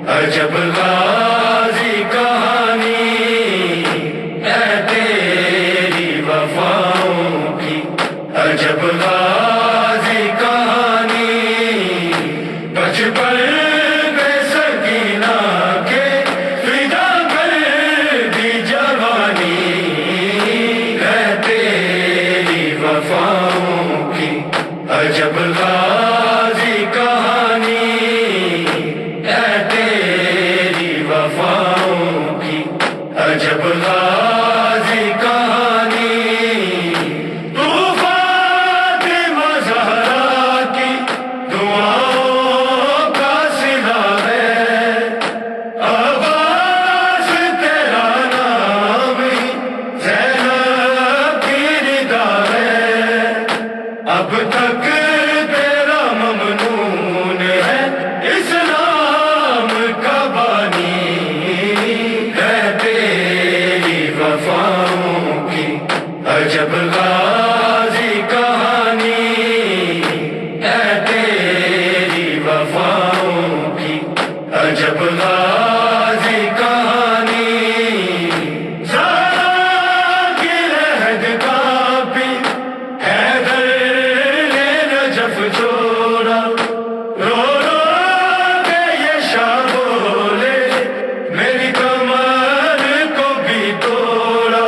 عجب غازی کہانی ہے تیری وفاؤں کی، عجب غازی کہانی، بچپن میں سکینہ کے فدا کر دی جوانی ہے تیری وفاؤں کی، عجب غازی کہانی ہے تیری وفاؤں کی، عجب غازی کہانی، طوفان زہرا کی دعاؤں کا صدا ہے، عباس تیرا نام ہی زینب کی ردا ہے، اب تک تیرا ممنون ہے اسلام کا بانی ہے تیری وفاؤں کی، عجب غازی کہانی ہے تیری وفاؤں کی، عجب غازی کہانی، زہرا کی لہد کانپی حیدر نے نجف چھوڑا، رو رو کے یہ شاہ بولے میری کمر کو بھی توڑا،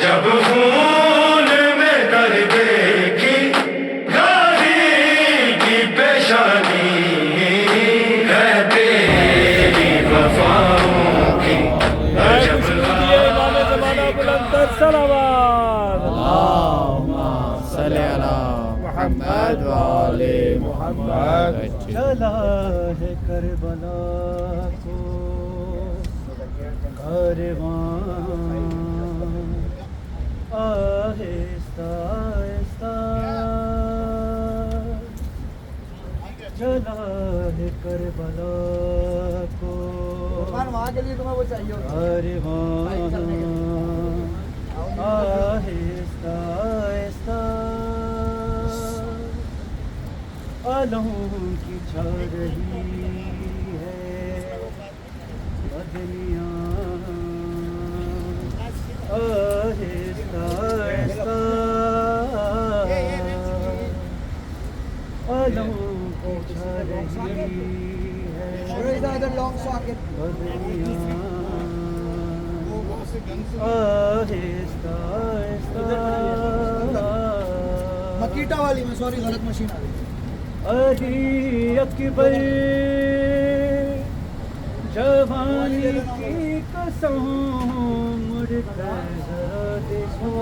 جب خون میں کر دیکھی غازی کی پیشانی ہے تیری وفاؤں کی، عجب امام زمانہ بلند تر صلوات اللهم صل على محمد وآل محمد. چلا ہے کربلا کو کارواں، آہستہ آہستہ چلا ہے کربلا کو وہاں کے لیے تمہیں وہ چاہیے ہوتا کارواں، آہستہ آہستہ آلوں کی چھا رہی ہے بدلیاں، آہستہ آہستہ آلوں کی چھا رہی ہے لانگ ساکٹ بدلیاں، آہستہ آہستہ مکیٹا والی میں سوری غلط مشین آ گئی. علی اکبر جوانی کی قسم مڑ کر ذرا دیکھو،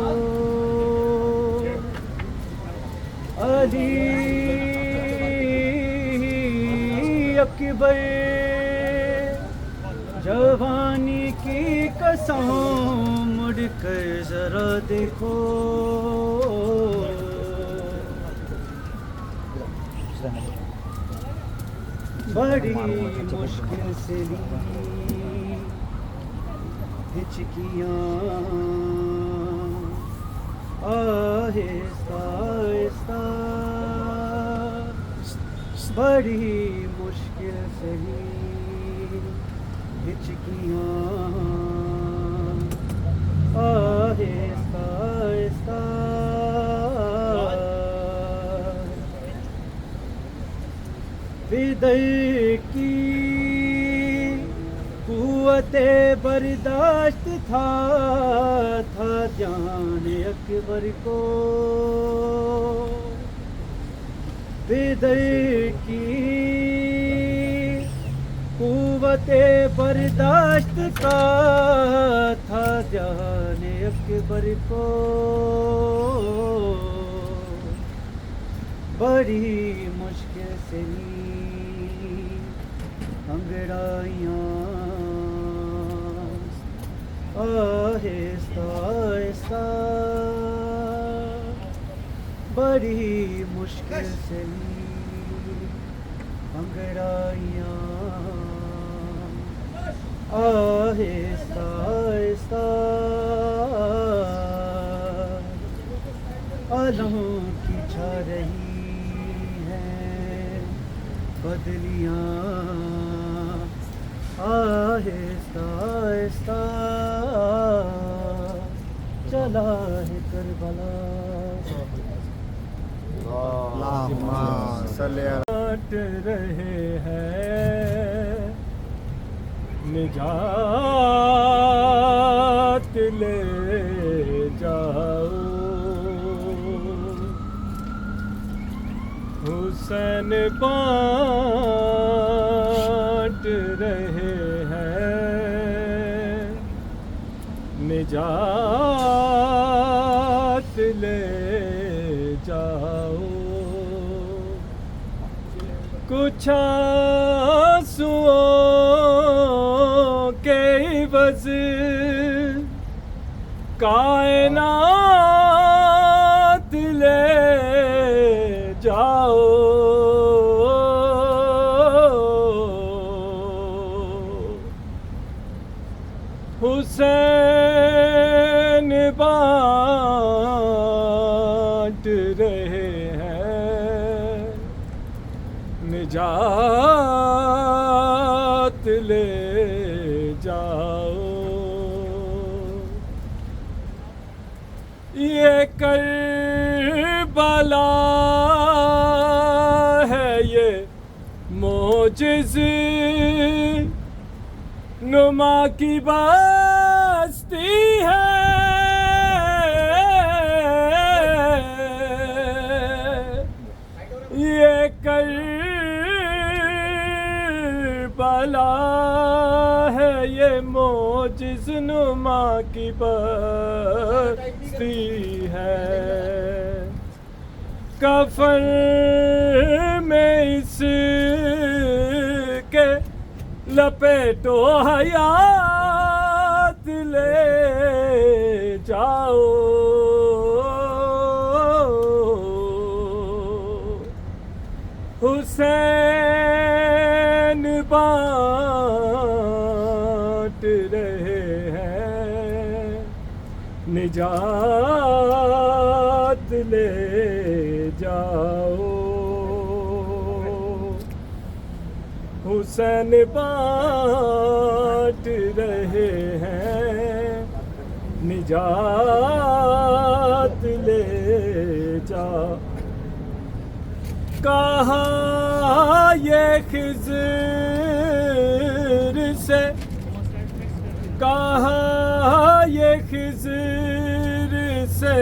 علی اکبر جوانی کی قسم مڑ کر ذرا دیکھو، بڑی مشکل سے لی ہچکیاں، آہستہ آہستہ بڑی مشکل سے لی ہچکیاں، آہستہ آہستہ بدر کی قوت برداشت تھا جان اکبر کو، بدر کی قوت برداشت تھا جان اکبر کو، بڑی مشکل سے لی انگڑائیاں، آہستہ آہستہ بڑی مشکل سے انگڑائیاں آہستہ آہستہ آلوں کی چھا رہی ہیں بدلیاں آہستہ آہستہ چلا ہے کربلا کاٹ رہے ہیں نجات لے جاؤ حسین بانٹ رہے ہیں نجات لے جاؤ کچھ آنسوؤں کے عوض کائنات لے جاؤ حسین بانٹ رہے ہیں نجات لے جاؤ یہ کربلا ہے یہ معجز نما کی بستی ہے یہ کربلا ہے یہ معجز نما کی بستی ہے کفن میں اس کے لپیٹو حیات لے جاؤ حسین بانٹ رہے ہیں نجات لے جاؤ حسین بانٹ رہے ہیں نجات لے جاؤ کہا یہ خضر سے کہا یہ خضر سے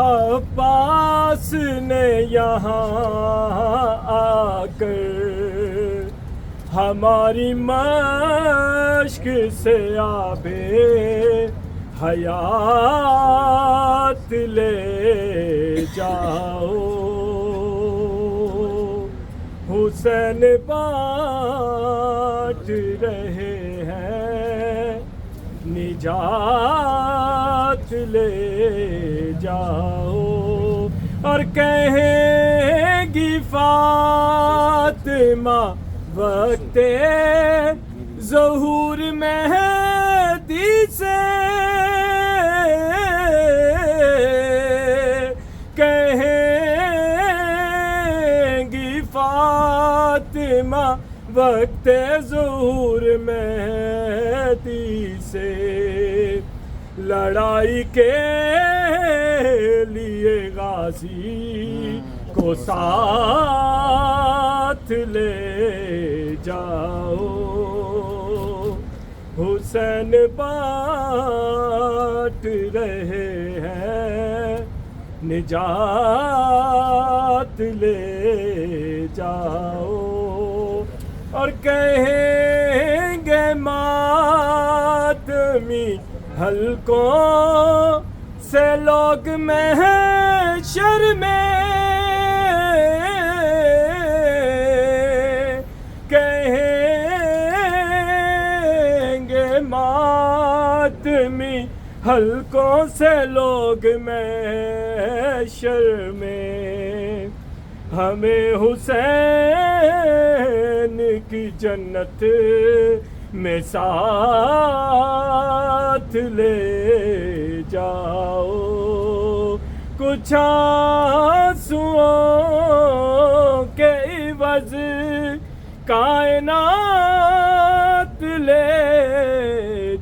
عباس نے یہاں آ کر ہماری مشق سے آبے حیات لے جاؤ حسین بانٹ رہے ہیں نجات لے جاؤ اور کہیں گی فاطمہ وقت ظہور مہدی سے کہیں گی فاطمہ وقت ظہور مہدی سے لڑائی کے لیے غازی کو ساتھ لے جاؤ حسین بانٹ رہے ہیں نجات لے جاؤ اور کہیں گے ماتمی حلقوں سے لوگ محشر میں کہیں گے ماتمی حلقوں سے لوگ محشر میں ہمیں حسین کی جنت میں ساتھ لے جاؤ، کچھ آنسوؤں کے عوض کائنات لے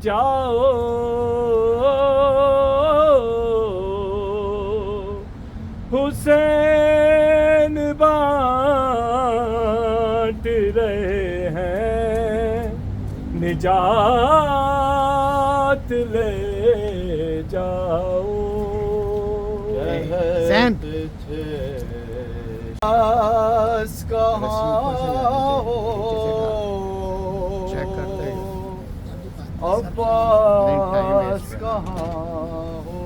جاؤ، حسین بانٹ رہے ہیں نجات لے جاؤ۔ عباس کہاں ہو، عباس کہاں ہو،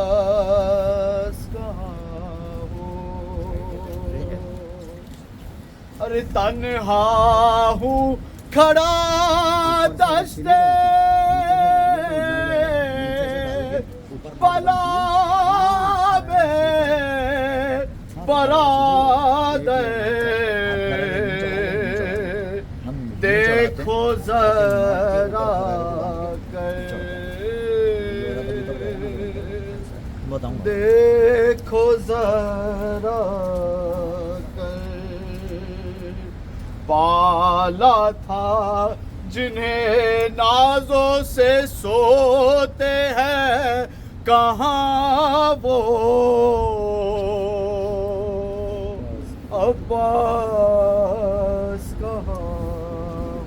عباس کہاں ہو، ارے تنہا ہوں کھڑا دشتے بلا میں برادر، دیکھو ذرا کر، دیکھو ذرا کر، بالا تھا جنہیں نازوں سے سوتے ہیں، کہاں وہ عباس کہاں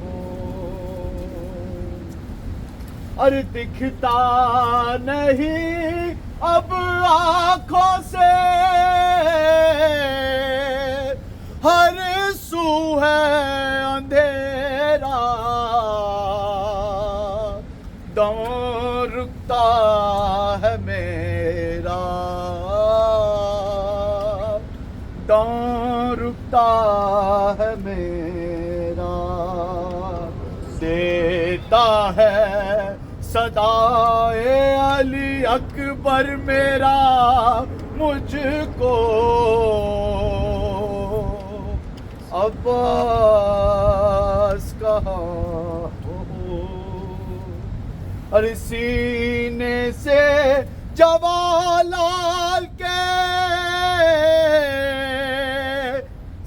ہو، ارے دکھتا نہیں اب آنکھوں سے، ہر سو ہے اندھیرا، دم رکتا ہے میرا، دم رکتا ہے میرا، دیتا ہے صدائے علی اکبر میرا مجھ کو، عباس کہاں ہو، اور سینے سے جوالال کے،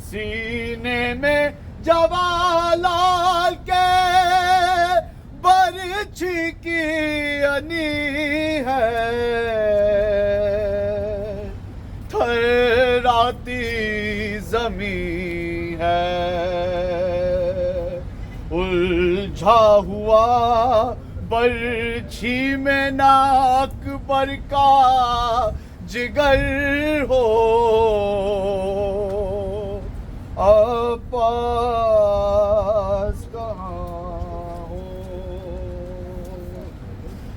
سینے میں جوالال کے برچھی کی انی ہے، تھراتی زمین ہے، الجھا ہوا برچھی میں نہ اکبر کا جگر ہو، عباس کہاں ہو،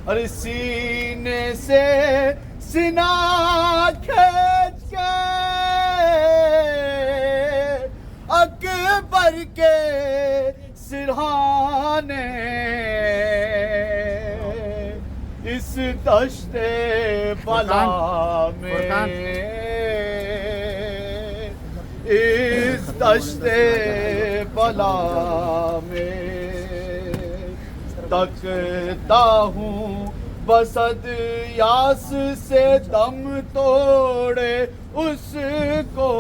اور سینے سے سینہ کھینچ کے اکبر کے سرہانے، اس دشت بلا میں، اس دشت بلا میں تکتا ہوں بسد یاس سے دم توڑے اس کو،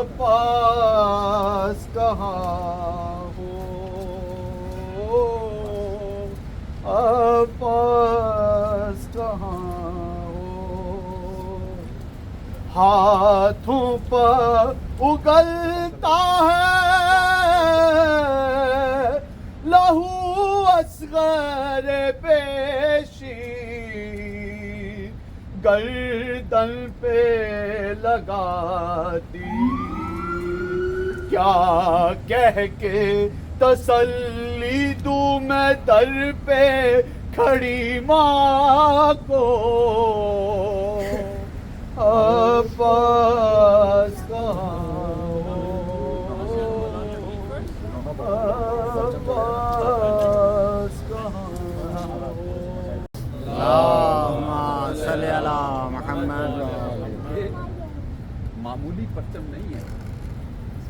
عباس کہاں ہو، عباس کہاں ہو، ہاتھوں پر اگلتا ہے لہو اصغر پیشی، گردن پہ لگاتی، کیا کہہ کے تسلی دوں میں در پہ کھڑی ماں کو، عباس کہاں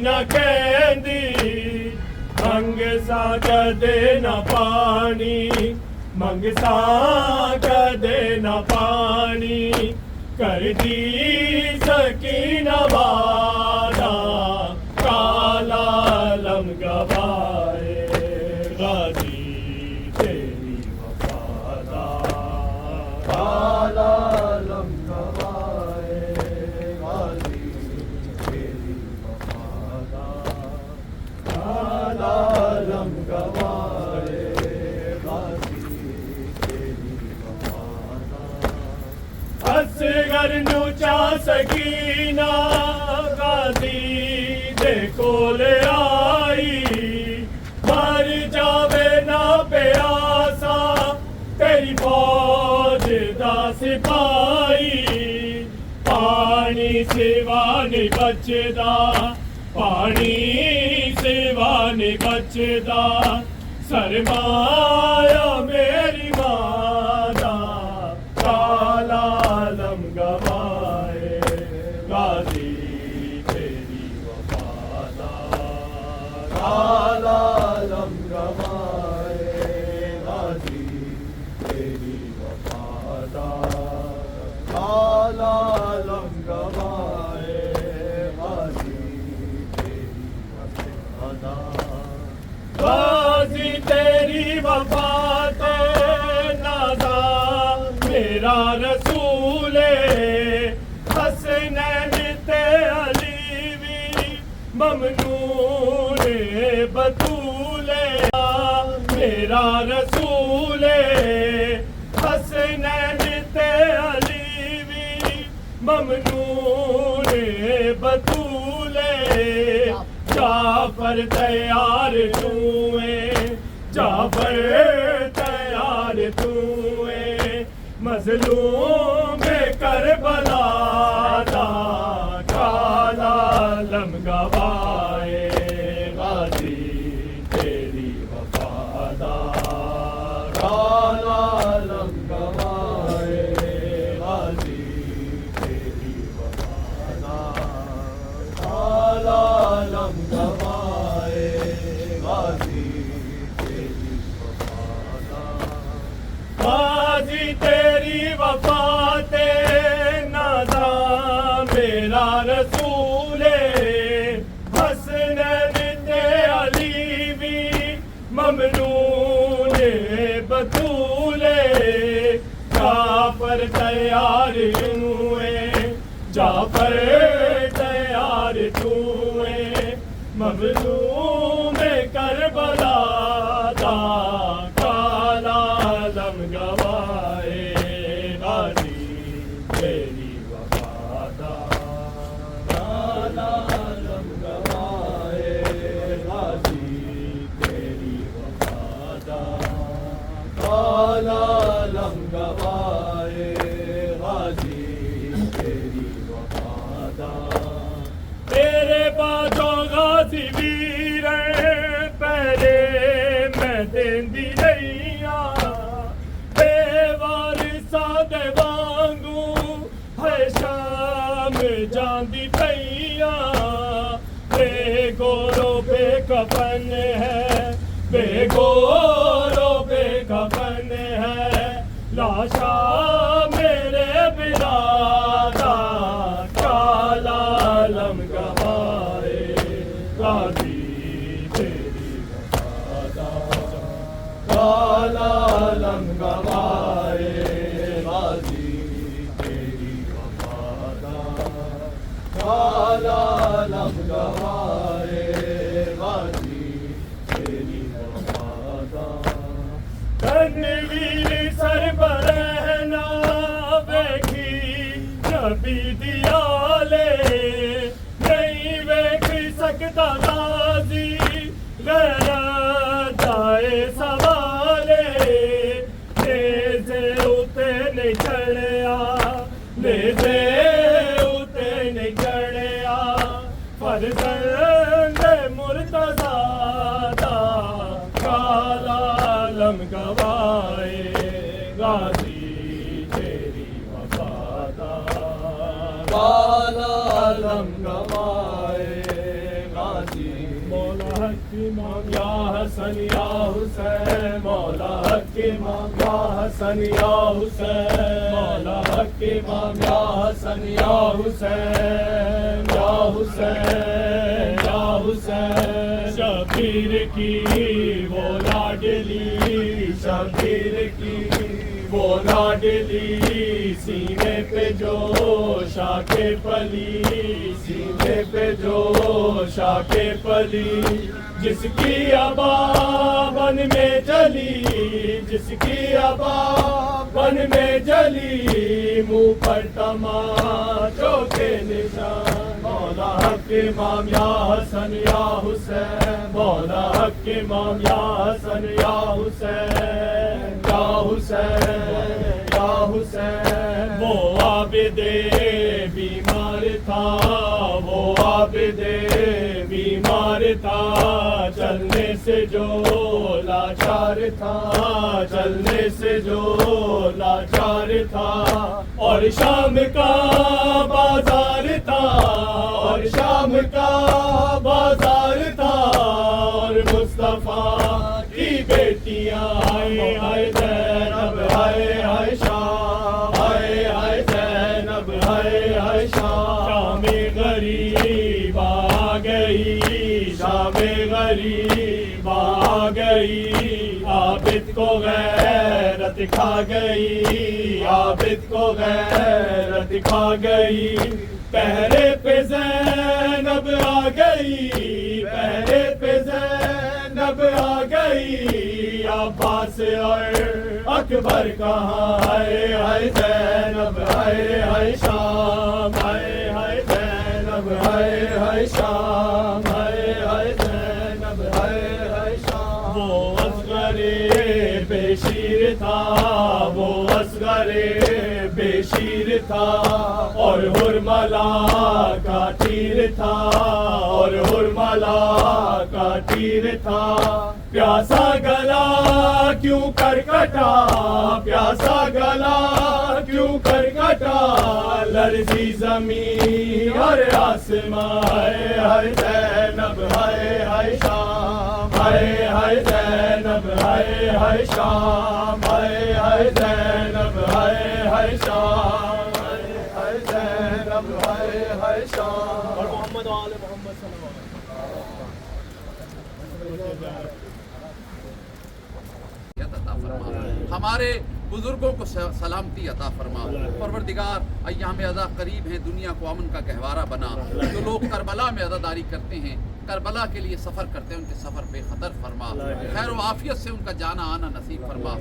نہ کہندی منگ سا کدے نہ پانی منگ سا کدے نہ پانی کر دی سکینہ وعدہ کالا علم گوائے غازی تیری وفادار کالا علم گوائے غازی تیری وفادار کالا علم گوائے غازی تیری وفادار اصغر نو چا سکینہ غازی دے کولے آئی مر جاوے نہ پیاسا تیری فوج دا سپاہی پانی سوا نہیں بچدا پانی سوا نہیں بچدا سرمایہ میری ماں دا کالا علم گوائے غازی تیری وفادار کالا علم گوائے غازی تیری وفادار کالا علم گوائے غازی تیری وفادار غازی تیری وفات نازا میرا رسول حسنین تے علی وی ممنون بطول میرا رسول حسنین تے علی وی ممنون بطول جعفر تیار توئے جعفر تیار توئے مظلوم کربلا دا کالا علم گوائے غازی تیری وفادار کالا علم گوائے غازی تیری وفادار کالا علم گوائے غازی تیری وفادار غازی تیری وفات نازا میرا رسول حسنین تے علی وی ممنون بطول جعفر تیار ہوئے جعفر تیار ہوئے مظلوم کربلا دا کالا علم گوائے غازی تیری وفادار کالا علم گوائے غازی تیری وفادار کالا علم گوائے غازی تیری وفادار تیرے باتوں غازی ویر پہلے میں دیندی رہیاں بے وارثاں دے وانگو ہے شام جاندی پئیاں بے گورو بے کفن ہے بے گورو بے کفن ہے لاشا میرے بلادا کالا علم گوائے غازی تیری وفادار کالا علم گوائے غازی تیری وفادار کالا علم گوائے غازی تیری وفادار تنویر سر برہنا بیکھی نبی دیالے نہیں ویکھ سکتا غازی غیر جائے سوالے نیزے اتے نہیں چڑھیا نیزے اتے نہیں چڑھیا فرزند مرتضیٰ دا کالا علم گوائے غازی تیری وفادار کالا علم گوائے حق امام یا حسن یا حسین مولا حق امام یا حسن یا حسین مولا حق امام یا حسن یا حسین یا حسین یا حسین شبیر کی وہ لاڈلی شبیر کی وہ لاڈلی سینے پہ جو شاخ پلی سینے پہ جو شاخ پلی جس کی آبا بن میں جلی جس کی آبا بن میں جلی منہ پر تماچوں کے نشان مولا حق امام یا حسن یا حسین مولا حق امام یا حسن یا حسین یا حسین یا حسین وہ عابد بیمار تھا وہ عابد بیمار تھا چلنے سے جو لاچار تھا چلنے سے جو لاچار تھا اور شام کا بازار تھا اور شام کا بازار تھا اور مصطفیٰ کی بیٹیاں آئے آئے زینب آئے آئے شام آئے آئے زینب آئے آئے شام غریب آ گئی شام غریب آ گئی عابد کو غیرت کھا گئی عابد کو غیرت کھا گئی پہرے پہ زینب آ گئی پہرے پہ زینب آ گئی عباس اور اکبر کہاں آئے آئے زینب آئے آئے شام آئے آئے زینب آئے آئے شام آئے آئے زینب آئے آئے شام وہ اصغر بے شیر تھا وہ اصغر بے شیر تھا اور حرملا کا تیر تھا اور حرملا کا تیر تھا پیاسا گلا کیوں کر کٹا پیاسا گلا کیوں کر کٹا لرزی زمین اور آسمان ہائے ہائے زینب ہائے ہائے شام ہائے ہائے زینب ہائے ہائے شام ہائے ہائے زینب ہائے ہائے شام ہائے ہائے زینب ہائے ہائے شام اور محمد و آل محمد صلی اللہ علیہ وسلم عطا فرما ہمارے بزرگوں کو سلامتی عطا فرما پروردگار ایام عزا قریب ہیں دنیا کو امن کا گہوارہ بنا جو لوگ کربلا میں عزاداری کرتے ہیں کربلا کے لیے سفر کرتے ہیں ان کے سفر بے خطر فرما خیر و عافیت سے ان کا جانا آنا نصیب فرما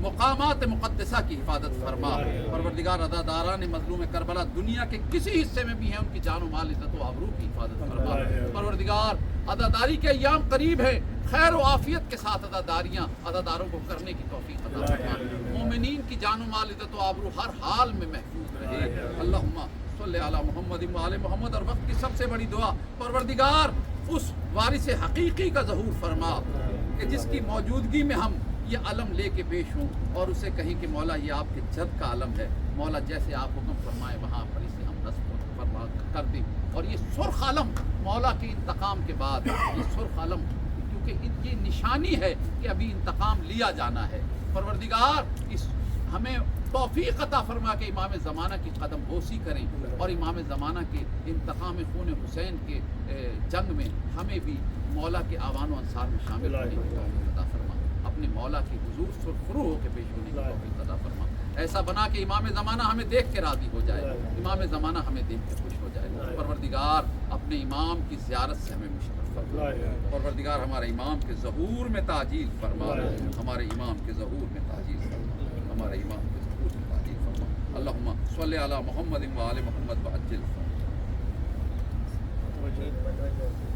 مقامات مقدسہ کی حفاظت فرما پروردگار عزاداران مظلوم کربلا دنیا کے کسی حصے میں بھی ہیں ان کی جان و مال عزت و آبرو کی حفاظت فرما پروردگار عزاداری کے ایام قریب ہیں خیر و عافیت کے ساتھ عزاداریاں عزاداروں کو کرنے کی توفیق عطا فرما مومنین کی جان و مال عزت و آبرو ہر حال میں محفوظ رہے اللہم صلی علی محمد و آل محمد اور وقت کی سب سے بڑی دعا پروردگار اس وارث حقیقی کا ظہور فرما کہ جس کی موجودگی میں ہم یہ علم لے کے پیش ہوں اور اسے کہیں کہ مولا یہ آپ کے جد کا علم ہے مولا جیسے آپ حکم فرمائے وہاں پر اسے ہم نصب فرما کر دیں اور یہ سرخ علم مولا کے انتقام کے بعد یہ سرخ علم کیونکہ یہ نشانی ہے کہ ابھی انتقام لیا جانا ہے پروردگار اس ہمیں توفیق عطا فرما کے امام زمانہ کی قدم بوسی کریں اور امام زمانہ کے انتقام خون حسین کے جنگ میں ہمیں بھی مولا کے آوان و انصار میں شامل ہونے کی توفیق عطا فرما اپنے مولا کی حضور سرخرو ہو کے پیش ہونے کی توفیق عطا فرما ایسا بنا کہ امام زمانہ ہمیں دیکھ کے راضی ہو جائے امام زمانہ ہمیں دیکھ کے خوش ہو جائے پروردگار اپنے امام کی زیارت سے ہمیں مشرف فرما پروردگار ہمارے امام کے ظہور میں تعجیل فرما ہمارے امام کے ظہور میں تعجیل فرما ہمارے امام کے ظہور میں تعجیل فرما اللہم صلی علی محمد و آل محمد وعجل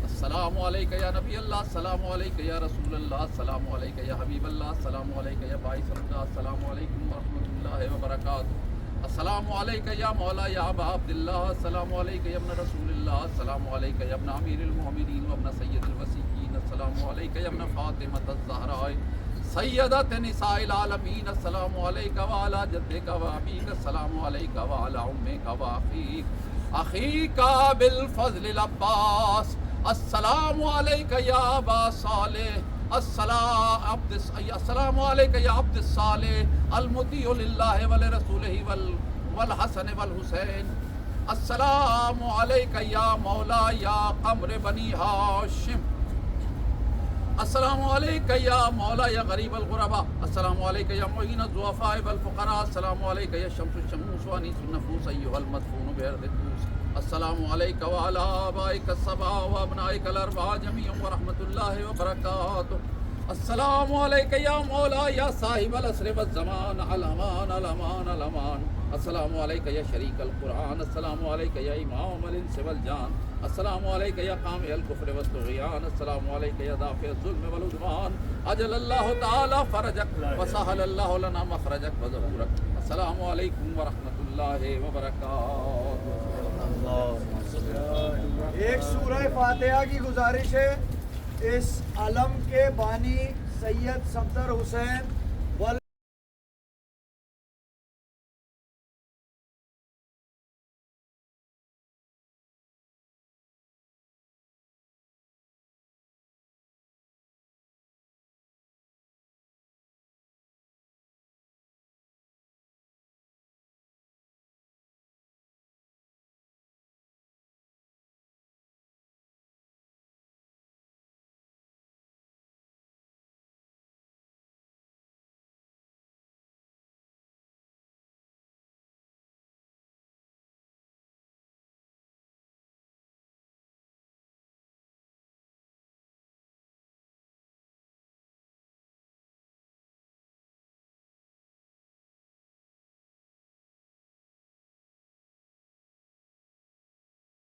السلام علیکہ یا نبی اللہ السلام علیکہ یا رسول اللہ السلام علیکہ یا حبیب اللہ السلام علیکہ یا باعث اللہ السلام علیکم ورحمۃ اللہ وبرکاتہ السلام علیکہ یا مولا یا ابا عبداللہ السلام علیکہ یا ابن رسول اللہ السلام علیکہ یا ابن امیر المؤمنین و ابن سید الوصیین السلام علیکہ یا ابن فاطمہ الزہراء سیدت نساء العالمین السلام علیکہ وعلی جدک و ابیک السلام علیکہ وعلی امک و اخیک بالفضل العباس السلام علیکہ یا ابا صالح السلام علیکہ یا عبد الصالح المطیع للہ ولرسولہ والحسن والحسین السلام علیکہ یا مولا یا قمر بنی ہاشم السلام علیکہ یا مولا یا غریب الغرباء السلام علیکہ یا معین الضعفاء والفقراء السلام علیکہ یا شمس الشموس وانیس النفوس ایھا المدفون بأرض الدوس السلام علیکہ وعلی آبائک السبع وابنائک الاربعہ جميعا ورحمۃ اللہ وبرکاتہ السلام علیکہ یا مولا یا صاحب العصر والزمان الامان الامان الامان السلام علیکہ یا شریک القرآن السلام علیکہ یا امام الانس والجان السلام علیکہ یا قامع الکفر والطغیان السلام علیکہ یا دافع الظلم والعدوان اجل اللہ تعالی فرجک وسہل اللہ لنا مخرجک وظہورک السلام علیکم ورحمۃ اللہ وبرکاتہ. ایک سورہ فاتحہ کی گزارش ہے. اس علم کے بانی سید صفدر حسین